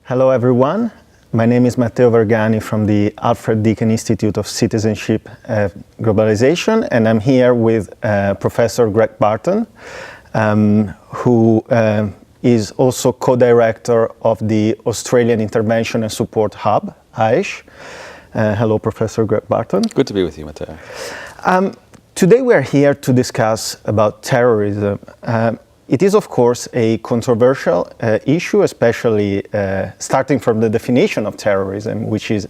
Hello everyone, my name is Matteo Vergani from the Alfred Deakin Institute of Citizenship Globalization, and I'm here with Professor Greg Barton, who is also co-director of the Australian Intervention and Support Hub, AISH. Hello, Professor Greg Barton. Good to be with you, Matteo. Today we are here to discuss about terrorism. It is, of course, a controversial issue, especially starting from the definition of terrorism, which is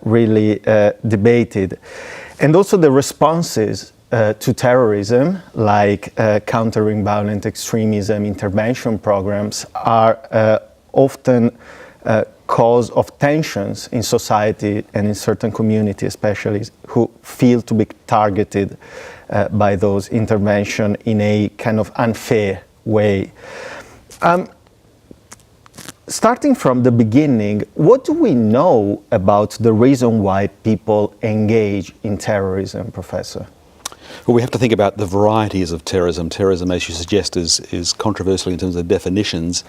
really debated. And also the responses to terrorism, like countering violent extremism intervention programs, are often cause of tensions in society and in certain communities, especially who feel to be targeted by those intervention in a kind of unfair way. Starting from the beginning, what do we know about the reason why people engage in terrorism, Professor? Well, we have to think about the varieties of terrorism. Terrorism, as you suggest, is controversial in terms of definitions.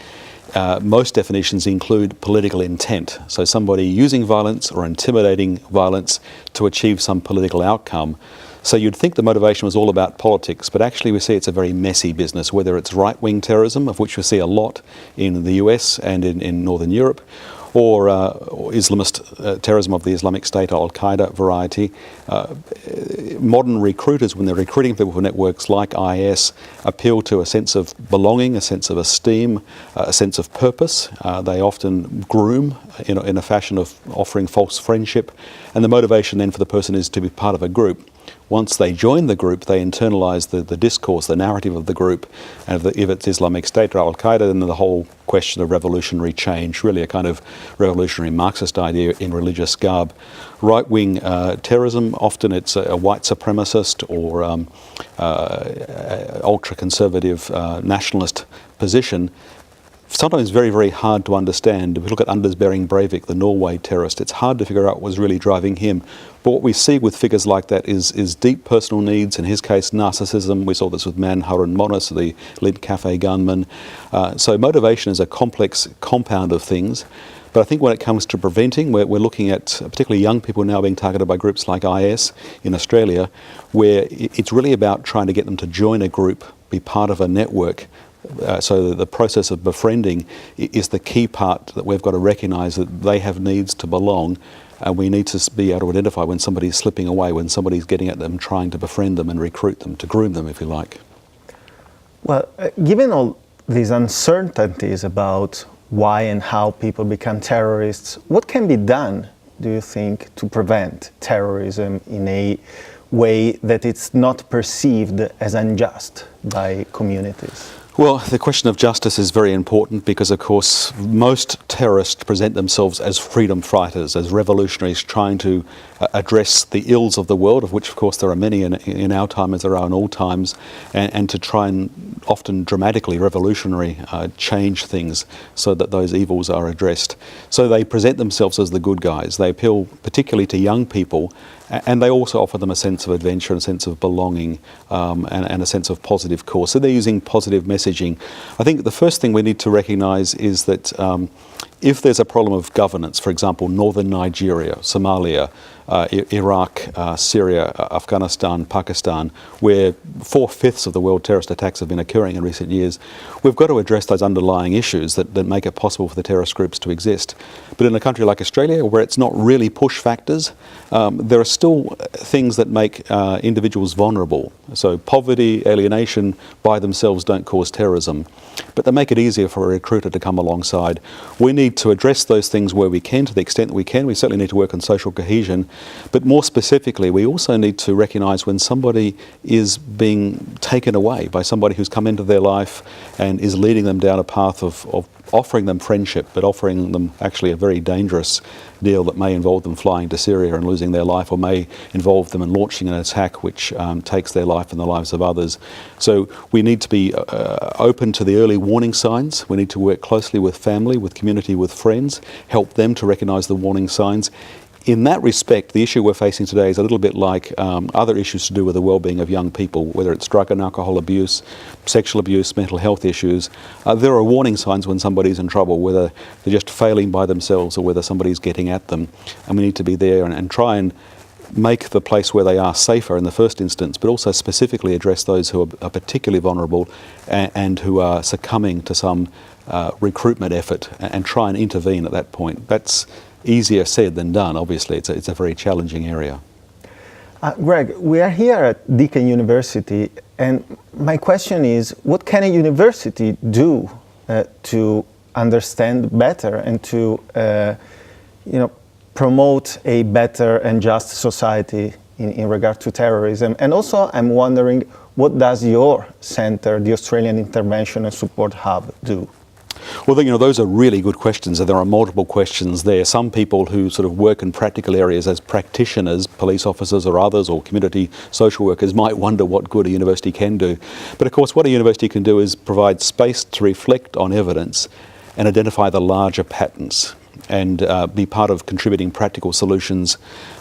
Most definitions include political intent. So somebody using violence or intimidating violence to achieve some political outcome. So you'd think the motivation was all about politics, but actually we see it's a very messy business, whether it's right-wing terrorism, of which we see a lot in the US and in Northern Europe, or Islamist terrorism of the Islamic State, Al-Qaeda variety. Modern recruiters, when they're recruiting people for networks like IS, appeal to a sense of belonging, a sense of esteem, a sense of purpose. They often groom in a fashion of offering false friendship, and the motivation then for the person is to be part of a group. Once they join the group, they internalize the discourse, the narrative of the group. And if it's Islamic State or Al-Qaeda, then the whole question of revolutionary change, really a kind of revolutionary Marxist idea in religious garb. Right-wing terrorism, often it's a white supremacist or ultra-conservative nationalist position. Sometimes very, very hard to understand. If we look at Anders Behring Breivik, the Norway terrorist, it's hard to figure out what was really driving him. But what we see with figures like that is deep personal needs, in his case narcissism. We saw this with Manhurin Monis, the Lid Cafe gunman. So motivation is a complex compound of things. But I think when it comes to preventing, we're looking at particularly young people now being targeted by groups like IS in Australia, where it's really about trying to get them to join a group, be part of a network. So the process of befriending is the key part that we've got to recognise that they have needs to belong, and we need to be able to identify when somebody's slipping away, when somebody's getting at them, trying to befriend them and recruit them, to groom them, if you like. Well, given all these uncertainties about why and how people become terrorists, what can be done, do you think, to prevent terrorism in a way that it's not perceived as unjust by communities? Well, the question of justice is very important because, of course, most terrorists present themselves as freedom fighters, as revolutionaries trying to address the ills of the world, of which, of course, there are many in our time as there are in all times, and to try and often dramatically, revolutionary, change things so that those evils are addressed. So they present themselves as the good guys. They appeal particularly to young people, and they also offer them a sense of adventure, a sense of belonging, and a sense of positive cause. So they're using positive messaging. I think the first thing we need to recognise is that if there's a problem of governance, for example, northern Nigeria, Somalia, Iraq, Syria, Afghanistan, Pakistan, where 4/5 of the world terrorist attacks have been occurring in recent years, we've got to address those underlying issues that make it possible for the terrorist groups to exist. But in a country like Australia, where it's not really push factors, there are still things that make individuals vulnerable. So poverty, alienation by themselves don't cause terrorism, but they make it easier for a recruiter to come alongside. We need to address those things where we can, to the extent that we can. We certainly need to work on social cohesion. But more specifically, we also need to recognise when somebody is being taken away by somebody who's come into their life and is leading them down a path of offering them friendship, but offering them actually a very dangerous deal that may involve them flying to Syria and losing their life, or may involve them in launching an attack which takes their life and the lives of others. So we need to be open to the early warning signs. We need to work closely with family, with community, with friends, help them to recognise the warning signs. In that respect, the issue we're facing today is a little bit like other issues to do with the well-being of young people, whether it's drug and alcohol abuse, sexual abuse, mental health issues. There are warning signs when somebody's in trouble, whether they're just failing by themselves or whether somebody's getting at them. And we need to be there and try and make the place where they are safer in the first instance, but also specifically address those who are particularly vulnerable and who are succumbing to some recruitment effort and try and intervene at that point. That's easier said than done, obviously. It's a very challenging area. Greg, we are here at Deakin University, and my question is, what can a university do to understand better and to promote a better and just society in regard to terrorism? And also, I'm wondering, what does your center, the Australian Intervention and Support Hub, do? Well, those are really good questions, and there are multiple questions there. Some people who sort of work in practical areas as practitioners, police officers or others, or community social workers, might wonder what good a university can do. But of course, what a university can do is provide space to reflect on evidence and identify the larger patterns, and be part of contributing practical solutions,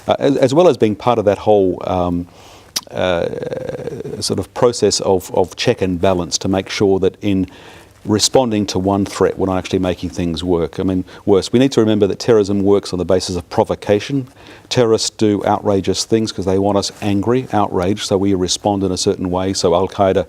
as well as being part of that whole sort of process of check and balance to make sure that in responding to one threat, we're not actually making things worse. We need to remember that terrorism works on the basis of provocation. Terrorists do outrageous things because they want us angry, outraged, so we respond in a certain way. So Al-Qaeda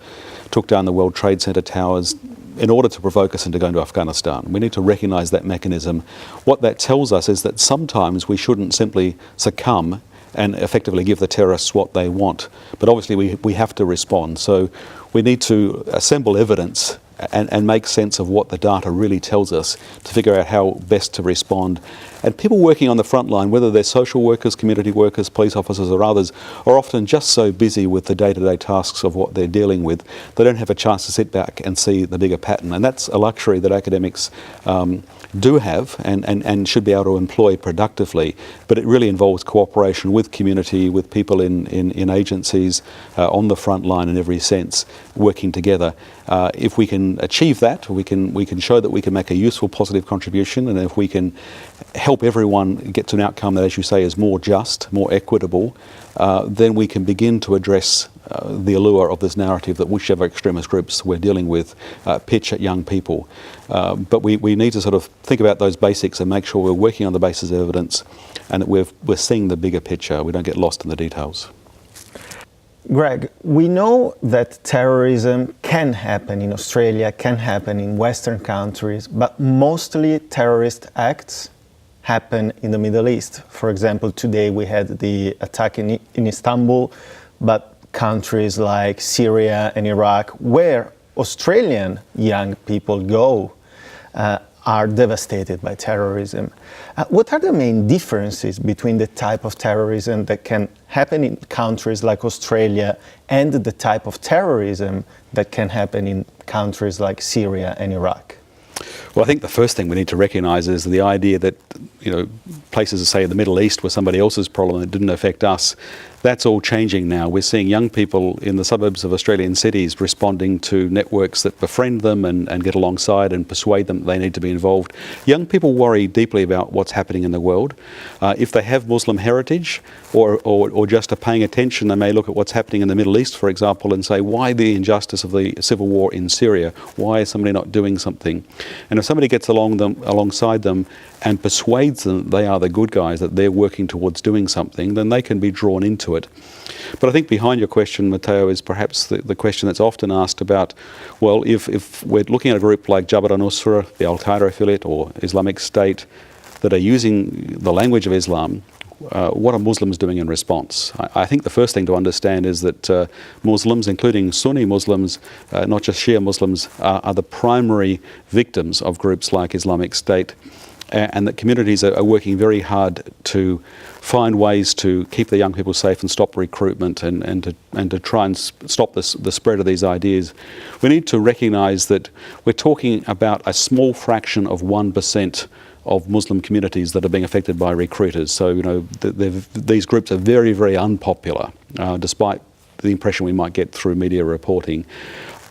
took down the World Trade Center towers in order to provoke us into going to Afghanistan. We need to recognise that mechanism. What that tells us is that sometimes we shouldn't simply succumb and effectively give the terrorists what they want. But obviously we have to respond. So we need to assemble evidence and make sense of what the data really tells us to figure out how best to respond. And people working on the front line, whether they're social workers, community workers, police officers or others, are often just so busy with the day-to-day tasks of what they're dealing with, they don't have a chance to sit back and see the bigger pattern. And that's a luxury that academics do have and should be able to employ productively. But it really involves cooperation with community, with people in agencies, on the front line in every sense, working together. If we can achieve that, we can show that we can make a useful, positive contribution, and if we can help everyone get to an outcome that, as you say, is more just, more equitable, then we can begin to address the allure of this narrative that whichever extremist groups we're dealing with pitch at young people. But we need to sort of think about those basics and make sure we're working on the basis of evidence and that we're seeing the bigger picture. We don't get lost in the details. Greg, we know that terrorism can happen in Australia, can happen in Western countries, but mostly terrorist acts happen in the Middle East. For example, today we had the attack in Istanbul, but countries like Syria and Iraq, where Australian young people go, are devastated by terrorism. What are the main differences between the type of terrorism that can happen in countries like Australia and the type of terrorism that can happen in countries like Syria and Iraq? Well, I think the first thing we need to recognise is the idea that, places, say, in the Middle East were somebody else's problem that didn't affect us. That's all changing now. We're seeing young people in the suburbs of Australian cities responding to networks that befriend them and get alongside and persuade them that they need to be involved. Young people worry deeply about what's happening in the world. If they have Muslim heritage or just are paying attention, they may look at what's happening in the Middle East, for example, and say, why the injustice of the civil war in Syria? Why is somebody not doing something? And if somebody gets alongside them and persuades them that they are the good guys, that they're working towards doing something, then they can be drawn into it. But I think behind your question, Matteo, is perhaps the question that's often asked about, well, if we're looking at a group like Jabhat al-Nusra, the Al-Qaeda affiliate, or Islamic State, that are using the language of Islam, what are Muslims doing in response? I think the first thing to understand is that Muslims, including Sunni Muslims, not just Shia Muslims, are the primary victims of groups like Islamic State, and that communities are working very hard to find ways to keep the young people safe and stop recruitment and to try and stop the spread of these ideas. We need to recognise that we're talking about a small fraction of 1% of Muslim communities that are being affected by recruiters. So, these groups are very, very unpopular, despite the impression we might get through media reporting.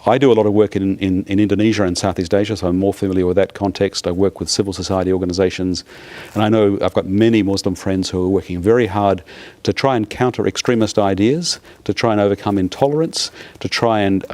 I do a lot of work in Indonesia and Southeast Asia, so I'm more familiar with that context. I work with civil society organisations, and I know I've got many Muslim friends who are working very hard to try and counter extremist ideas, to try and overcome intolerance, to try and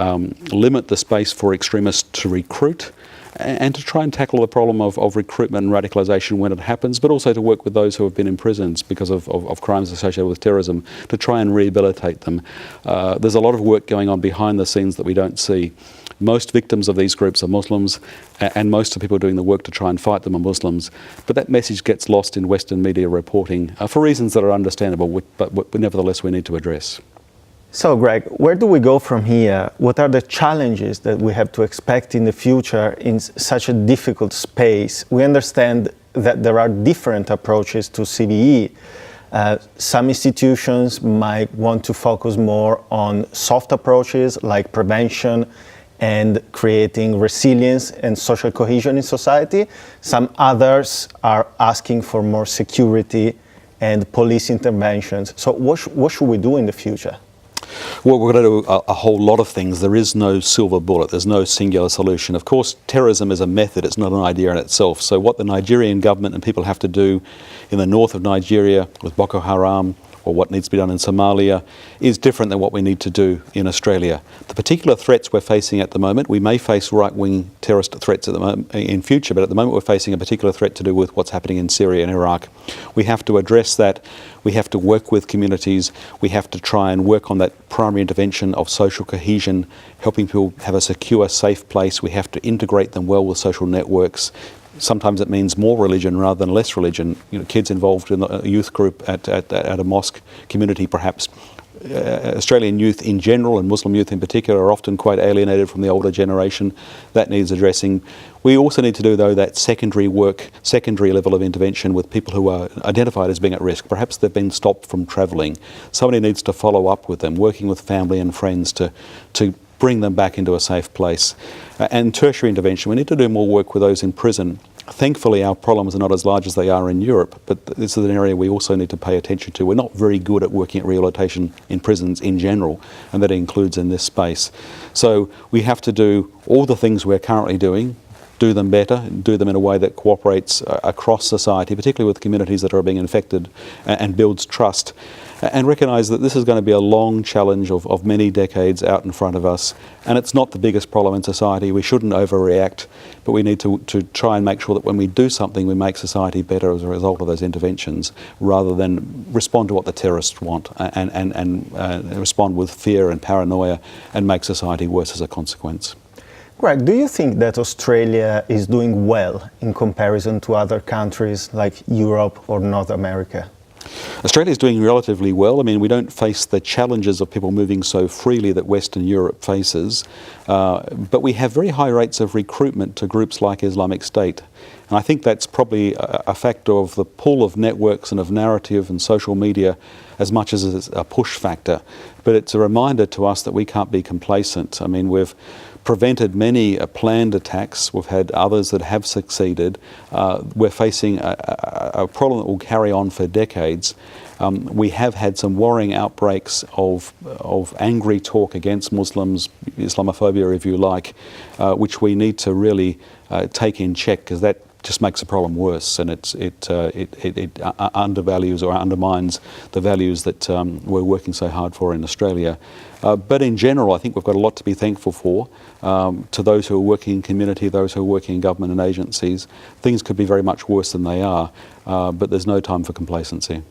limit the space for extremists to recruit, and to try and tackle the problem of recruitment and radicalisation when it happens, but also to work with those who have been imprisoned because of crimes associated with terrorism, to try and rehabilitate them. There's a lot of work going on behind the scenes that we don't see. Most victims of these groups are Muslims, and most of the people doing the work to try and fight them are Muslims. But that message gets lost in Western media reporting for reasons that are understandable, but nevertheless we need to address. So, Greg, where do we go from here? What are the challenges that we have to expect in the future in such a difficult space? We understand that there are different approaches to CVE. Some institutions might want to focus more on soft approaches like prevention and creating resilience and social cohesion in society. Some others are asking for more security and police interventions. So what should we do in the future? Well, we're going to do a whole lot of things. There is no silver bullet. There's no singular solution. Of course, terrorism is a method. It's not an idea in itself. So what the Nigerian government and people have to do in the north of Nigeria with Boko Haram, or what needs to be done in Somalia, is different than what we need to do in Australia. The particular threats we're facing at the moment, we may face right-wing terrorist threats at the moment, in future, but at the moment we're facing a particular threat to do with what's happening in Syria and Iraq. We have to address that. We have to work with communities. We have to try and work on that primary intervention of social cohesion, helping people have a secure, safe place. We have to integrate them well with social networks. Sometimes it means more religion rather than less religion. You know, kids involved in a youth group at a mosque community, perhaps. Australian youth in general and Muslim youth in particular are often quite alienated from the older generation. That needs addressing. We also need to do, though, that secondary work, secondary level of intervention with people who are identified as being at risk. Perhaps they've been stopped from travelling. Somebody needs to follow up with them, working with family and friends to bring them back into a safe place. And tertiary intervention, we need to do more work with those in prison. Thankfully, our problems are not as large as they are in Europe, but this is an area we also need to pay attention to. We're not very good at working at rehabilitation in prisons in general, and that includes in this space. So we have to do all the things we're currently doing, do them better, do them in a way that cooperates across society, particularly with communities that are being infected, and builds trust. And recognise that this is going to be a long challenge of many decades out in front of us. And it's not the biggest problem in society. We shouldn't overreact, but we need to try and make sure that when we do something, we make society better as a result of those interventions, rather than respond to what the terrorists want and respond with fear and paranoia and make society worse as a consequence. Greg, do you think that Australia is doing well in comparison to other countries like Europe or North America? Australia is doing relatively well. I mean, we don't face the challenges of people moving so freely that Western Europe faces, but we have very high rates of recruitment to groups like Islamic State. And I think that's probably a factor of the pull of networks and of narrative and social media as much as it's a push factor. But it's a reminder to us that we can't be complacent. I mean, we've prevented many planned attacks. We've had others that have succeeded. We're facing a problem that will carry on for decades. We have had some worrying outbreaks of angry talk against Muslims, Islamophobia if you like, which we need to really take in check, because that just makes the problem worse, and it undervalues or undermines the values that we're working so hard for in Australia. But in general, I think we've got a lot to be thankful for. To those who are working in community, those who are working in government and agencies, things could be very much worse than they are, but there's no time for complacency.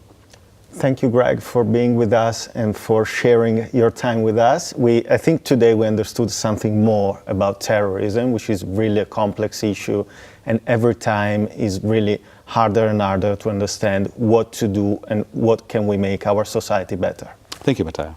Thank you, Greg, for being with us and for sharing your time with us. I think today we understood something more about terrorism, which is really a complex issue, and every time is really harder and harder to understand what to do and what can we make our society better. Thank you, Matteo.